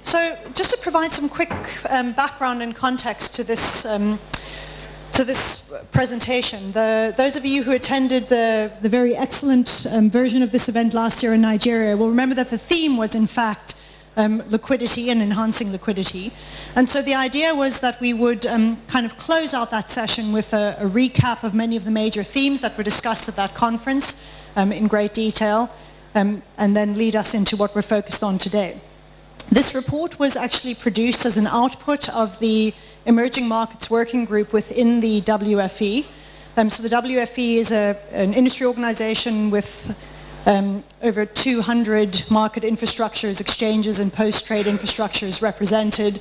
So just to provide some quick background and context to this presentation, those of you who attended the very excellent version of this event last year in Nigeria will remember that the theme was in fact liquidity and enhancing liquidity. And so the idea was that we would kind of close out that session with a recap of many of the major themes that were discussed at that conference in great detail, and then lead us into what we're focused on today. This report was actually produced as an output of the Emerging Markets Working Group within the WFE. So the WFE is an industry organization with over 200 market infrastructures, exchanges, and post-trade infrastructures represented.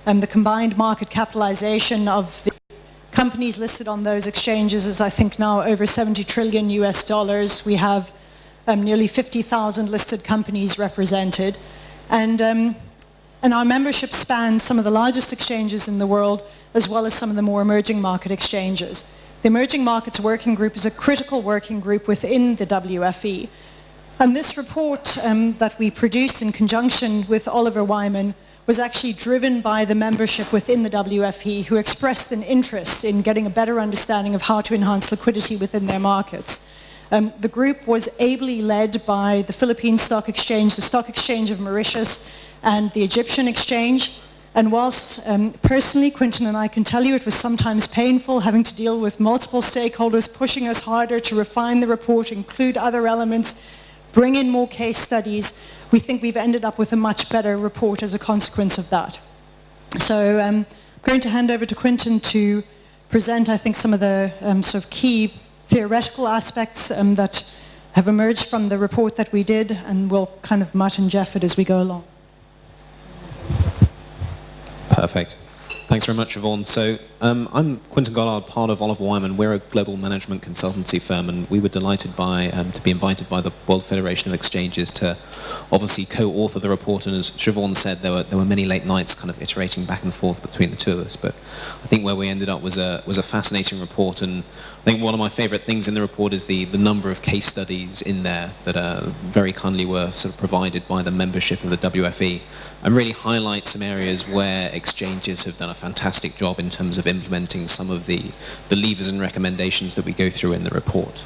The combined market capitalization of the companies listed on those exchanges is, I think, now over $70 trillion US. We have nearly 50,000 listed companies represented. And our membership spans some of the largest exchanges in the world, as well as some of the more emerging market exchanges. The Emerging Markets Working Group is a critical working group within the WFE. And this report that we produced in conjunction with Oliver Wyman was actually driven by the membership within the WFE, who expressed an interest in getting a better understanding of how to enhance liquidity within their markets. The group was ably led by the Philippine Stock Exchange, the Stock Exchange of Mauritius, and the Egyptian Exchange. And whilst personally, Quinton and I can tell you it was sometimes painful having to deal with multiple stakeholders pushing us harder to refine the report, include other elements, bring in more case studies, we think we've ended up with a much better report as a consequence of that. So I'm going to hand over to Quinton to present, I think, some of the sort of key theoretical aspects that have emerged from the report that we did, and we'll kind of mutt and Jeff it as we go along. Perfect. Thanks very much, Yvonne. So I'm Quinton Gollard, part of Oliver Wyman. We're a global management consultancy firm, and we were delighted to be invited by the World Federation of Exchanges to obviously co-author the report. And as Siobhan said, there were many late nights kind of iterating back and forth between the two of us. But I think where we ended up was a fascinating report. And I think one of my favorite things in the report is the number of case studies in there that very kindly were sort of provided by the membership of the WFE, and really highlight some areas where exchanges have done a fantastic job in terms of implementing some of the levers and recommendations that we go through in the report.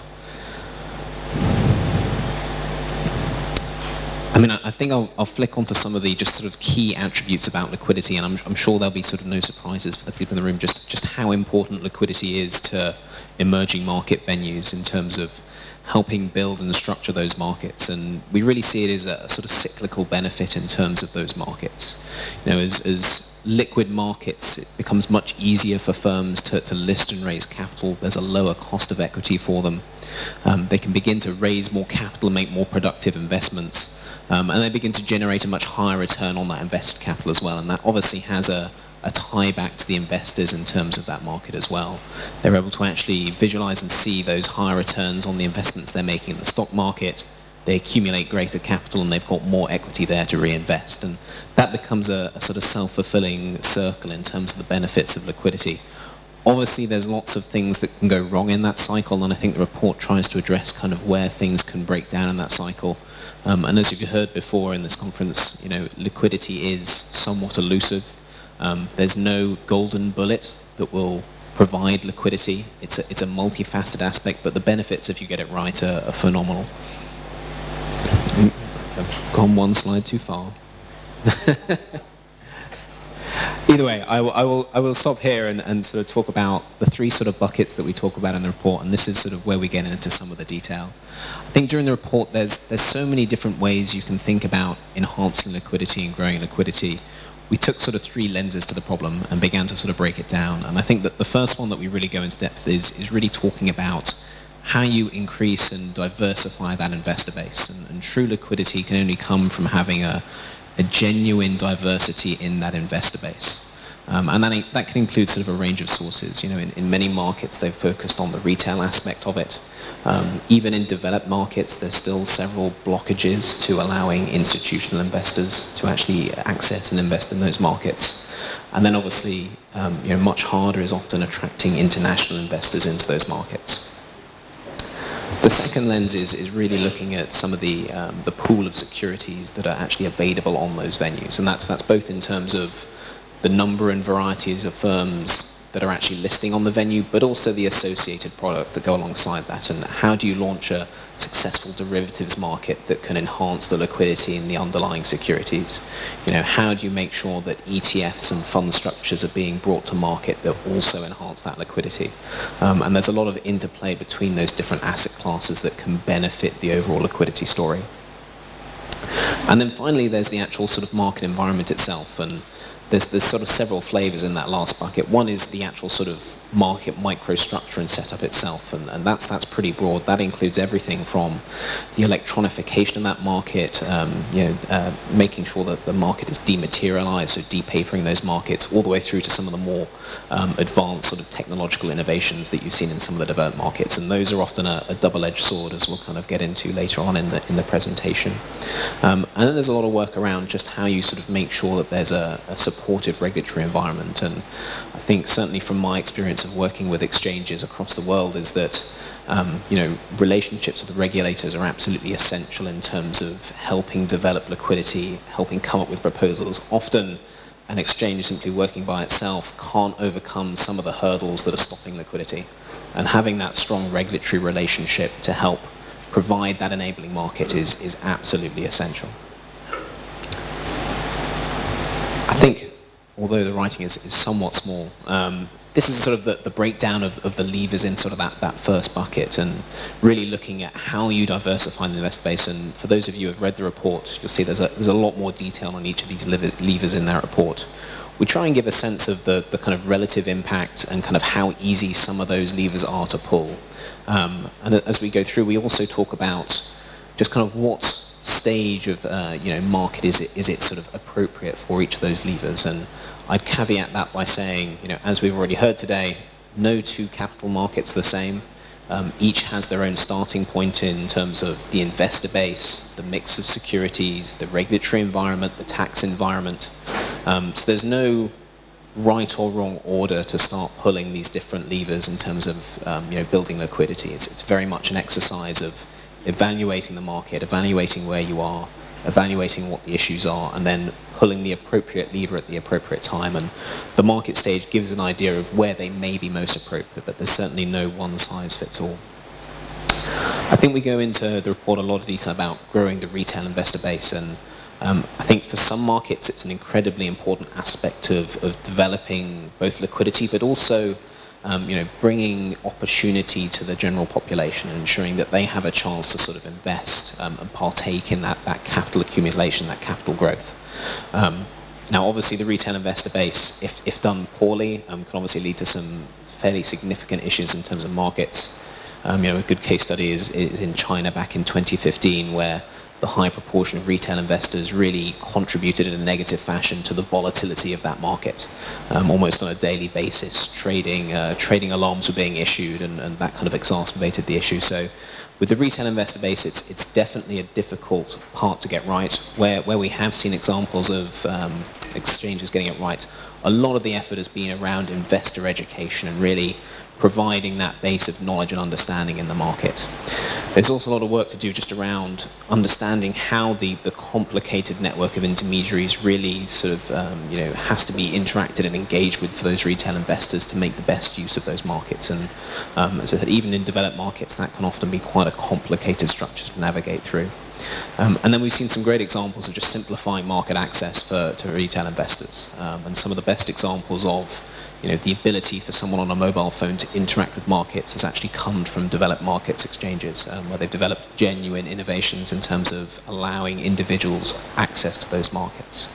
I mean, I think I'll flick onto some of the just sort of key attributes about liquidity, and I'm sure there'll be sort of no surprises for the people in the room, just how important liquidity is to emerging market venues in terms of helping build and structure those markets. And we really see it as a sort of cyclical benefit in terms of those markets. You know, as liquid markets, it becomes much easier for firms to list and raise capital. There's a lower cost of equity for them. They can begin to raise more capital and make more productive investments. And they begin to generate a much higher return on that invested capital as well. And that obviously has a tie back to the investors in terms of that market as well. They're able to actually visualize and see those higher returns on the investments they're making in the stock market. They accumulate greater capital and they've got more equity there to reinvest. And that becomes a sort of self-fulfilling circle in terms of the benefits of liquidity. Obviously, there's lots of things that can go wrong in that cycle, and I think the report tries to address kind of where things can break down in that cycle. And as you've heard before in this conference, you know, liquidity is somewhat elusive. There's no golden bullet that will provide liquidity. It's a multifaceted aspect, but the benefits, if you get it right, are phenomenal. I've gone one slide too far. Either way, I will stop here and sort of talk about the three sort of buckets that we talk about in the report, and this is sort of where we get into some of the detail. I think during the report there's so many different ways you can think about enhancing liquidity and growing liquidity. We took sort of three lenses to the problem and began to sort of break it down. And I think that the first one that we really go into depth is really talking about how you increase and diversify that investor base. And true liquidity can only come from having a genuine diversity in that investor base. And that can include sort of a range of sources. You know, in many markets, they've focused on the retail aspect of it. Even in developed markets, there's still several blockages to allowing institutional investors to actually access and invest in those markets. And then obviously, you know, much harder is often attracting international investors into those markets. The second lens is really looking at some of the pool of securities that are actually available on those venues, and that's both in terms of the number and varieties of firms that are actually listing on the venue, but also the associated products that go alongside that. And how do you launch a successful derivatives market that can enhance the liquidity in the underlying securities? You know, how do you make sure that ETFs and fund structures are being brought to market that also enhance that liquidity? And there's a lot of interplay between those different asset classes that can benefit the overall liquidity story. And then finally, there's the actual sort of market environment itself. And there's sort of several flavors in that last bucket. One is the actual sort of market microstructure and setup itself, and that's pretty broad. That includes everything from the electronification of that market, making sure that the market is dematerialized, so depapering those markets, all the way through to some of the more advanced sort of technological innovations that you've seen in some of the developed markets. And those are often a double-edged sword, as we'll kind of get into later on in the presentation. And then there's a lot of work around just how you sort of make sure that there's a supportive regulatory environment. And I think certainly from my experience of working with exchanges across the world is that relationships with the regulators are absolutely essential in terms of helping develop liquidity, helping come up with proposals. Often an exchange simply working by itself can't overcome some of the hurdles that are stopping liquidity. And having that strong regulatory relationship to help provide that enabling market is absolutely essential. I think, although the writing is somewhat small, this is sort of the breakdown of the levers in sort of that first bucket, and really looking at how you diversify the investor base. And for those of you who have read the report, you'll see there's a lot more detail on each of these levers in that report. We try and give a sense of the kind of relative impact and kind of how easy some of those levers are to pull. And as we go through, we also talk about just kind of what stage of market is it sort of appropriate for each of those levers. And I'd caveat that by saying, as we've already heard today, no two capital markets are the same. Each has their own starting point in terms of the investor base, the mix of securities, the regulatory environment, the tax environment. So there's no right or wrong order to start pulling these different levers in terms of building liquidity. It's very much an exercise of evaluating the market, evaluating where you are, evaluating what the issues are, and then pulling the appropriate lever at the appropriate time. And the market stage gives an idea of where they may be most appropriate, but there's certainly no one size fits all. I think we go into the report a lot of detail about growing the retail investor base, and I think for some markets it's an incredibly important aspect of developing both liquidity, but also bringing opportunity to the general population and ensuring that they have a chance to sort of invest and partake in that capital accumulation, that capital growth. Now, obviously, the retail investor base, if done poorly, can obviously lead to some fairly significant issues in terms of markets. A good case study is in China back in 2015, where the high proportion of retail investors really contributed in a negative fashion to the volatility of that market. Almost on a daily basis, trading alarms were being issued, and that kind of exacerbated the issue. So with the retail investor base, it's definitely a difficult part to get right. Where we have seen examples of exchanges getting it right, a lot of the effort has been around investor education and really providing that base of knowledge and understanding in the market. There's also a lot of work to do just around understanding how the complicated network of intermediaries really sort of has to be interacted and engaged with for those retail investors to make the best use of those markets. And as I said, even in developed markets, that can often be quite a complicated structure to navigate through. And then we've seen some great examples of just simplifying market access to retail investors. And some of the best examples of the ability for someone on a mobile phone to interact with markets has actually come from developed markets exchanges, where they've developed genuine innovations in terms of allowing individuals access to those markets.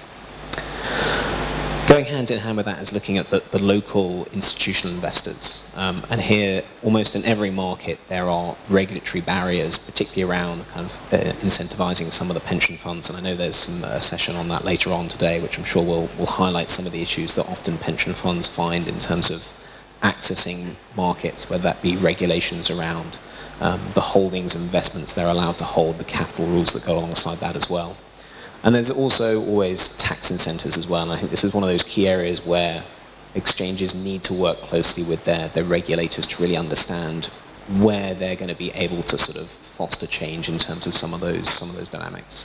Going hand in hand with that is looking at the local institutional investors. And here, almost in every market, there are regulatory barriers, particularly around kind of incentivizing some of the pension funds. And I know there's a session on that later on today, which I'm sure will highlight some of the issues that often pension funds find in terms of accessing markets, whether that be regulations around the holdings of investments they're allowed to hold, the capital rules that go alongside that as well. And there's also always tax incentives as well, and I think this is one of those key areas where exchanges need to work closely with their regulators to really understand where they're going to be able to sort of foster change in terms of some of those dynamics.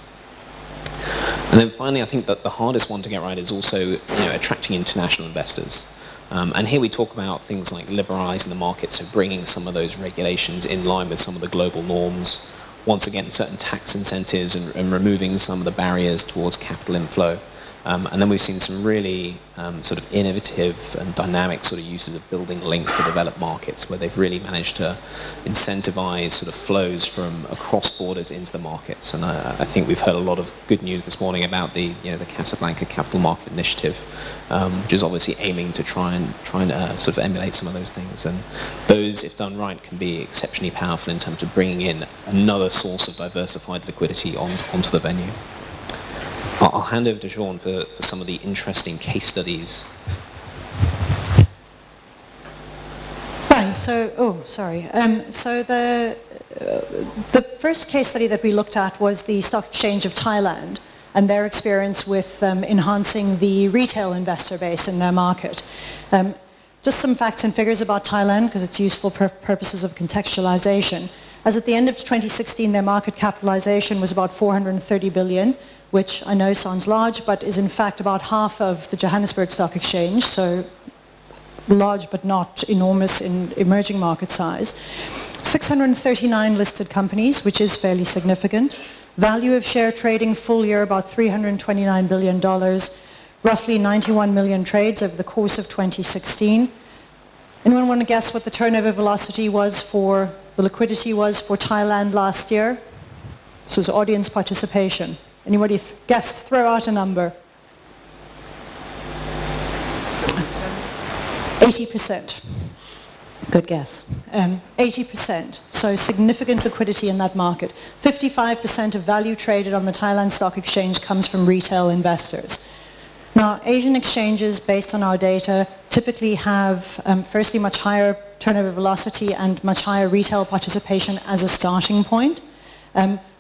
And then finally, I think that the hardest one to get right is also attracting international investors. And here we talk about things like liberalizing the market, so bringing some of those regulations in line with some of the global norms. Once again, certain tax incentives and removing some of the barriers towards capital inflow. And then we've seen some really sort of innovative and dynamic sort of uses of building links to developed markets, where they've really managed to incentivize sort of flows from across borders into the markets. And I think we've heard a lot of good news this morning about the Casablanca Capital Market Initiative, which is obviously aiming to try and sort of emulate some of those things. And those, if done right, can be exceptionally powerful in terms of bringing in another source of diversified liquidity onto the venue. I'll hand over to Jean for some of the interesting case studies. Right, so the first case study that we looked at was the Stock Exchange of Thailand and their experience with enhancing the retail investor base in their market. Just some facts and figures about Thailand, because it's useful for purposes of contextualization. As at the end of 2016, their market capitalization was about 430 billion, which I know sounds large, but is in fact about half of the Johannesburg Stock Exchange, so large but not enormous in emerging market size. 639 listed companies, which is fairly significant. Value of share trading full year about $329 billion, roughly 91 million trades over the course of 2016. Anyone want to guess what the turnover velocity was for, the liquidity was for Thailand last year? This is audience participation. Anybody guess, throw out a number. 80%. Good guess. 80%. So significant liquidity in that market. 55% of value traded on the Thailand Stock Exchange comes from retail investors. Now, Asian exchanges, based on our data, typically have, firstly, much higher turnover velocity and much higher retail participation as a starting point.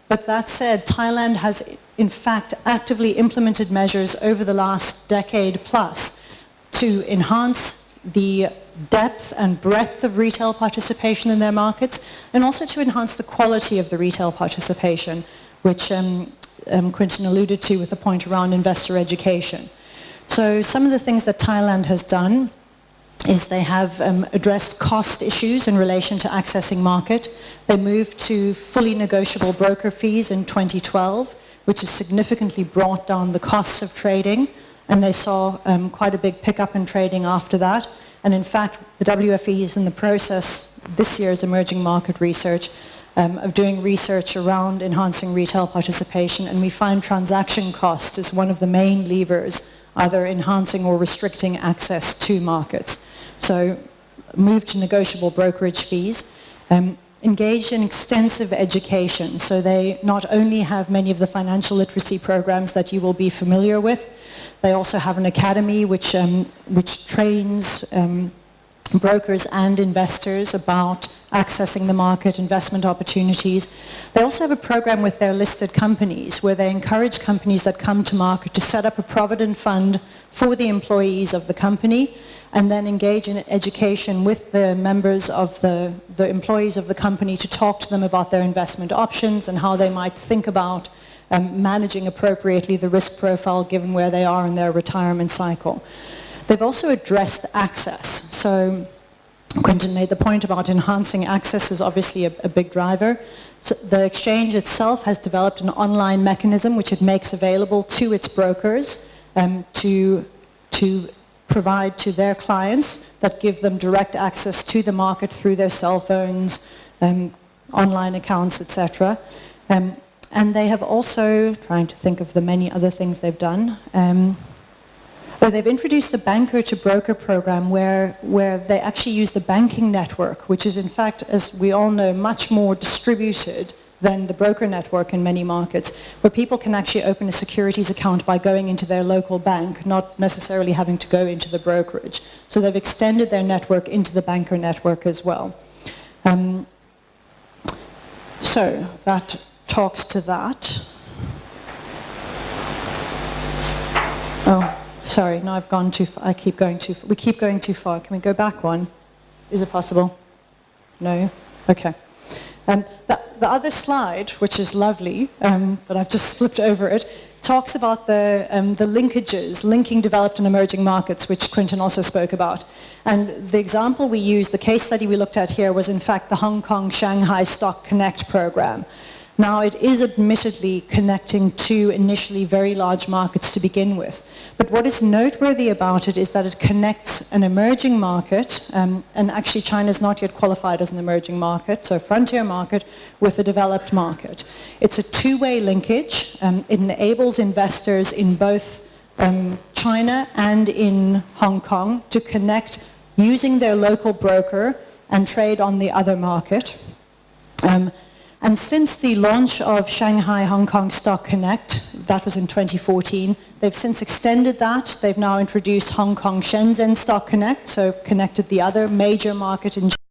But that said, Thailand has, in fact, actively implemented measures over the last decade plus to enhance the depth and breadth of retail participation in their markets, and also to enhance the quality of the retail participation, which Quintin alluded to with the point around investor education. So some of the things that Thailand has done is they have addressed cost issues in relation to accessing market. They moved to fully negotiable broker fees in 2012, which has significantly brought down the costs of trading, and they saw quite a big pickup in trading after that. And in fact, the WFE is in the process, this year's emerging market research, of doing research around enhancing retail participation, and we find transaction costs is one of the main levers, either enhancing or restricting access to markets. So move to negotiable brokerage fees, engaged in extensive education. So they not only have many of the financial literacy programs that you will be familiar with, they also have an academy which trains brokers and investors about accessing the market, investment opportunities. They also have a program with their listed companies where they encourage companies that come to market to set up a provident fund for the employees of the company, and then engage in education with the members of the employees of the company to talk to them about their investment options and how they might think about managing appropriately the risk profile given where they are in their retirement cycle. They've also addressed access. So Quintin made the point about enhancing access is obviously a big driver. So the exchange itself has developed an online mechanism which it makes available to its brokers to provide to their clients that give them direct access to the market through their cell phones, online accounts, etc. And they have also, trying to think of the many other things they've done, they've introduced the banker to broker program where they actually use the banking network, which is in fact, as we all know, much more distributed than the broker network in many markets, where people can actually open a securities account by going into their local bank, not necessarily having to go into the brokerage. So they've extended their network into the banker network as well. So that talks to that. Oh. Sorry, no, I've gone too far. We keep going too far. Can we go back one? Is it possible? No? Okay. The other slide, which is lovely, but I've just flipped over it, talks about the linkages, linking developed and emerging markets, which Quinton also spoke about. And the example we used, the case study we looked at here, was in fact the Hong Kong-Shanghai Stock Connect program. Now, it is admittedly connecting two initially very large markets to begin with. But what is noteworthy about it is that it connects an emerging market, and actually China is not yet qualified as an emerging market, so frontier market, with a developed market. It's a two-way linkage. It enables investors in both China and in Hong Kong to connect using their local broker and trade on the other market. And since the launch of Shanghai Hong Kong Stock Connect, that was in 2014, they've since extended that. They've now introduced Hong Kong Shenzhen Stock Connect, so connected the other major market in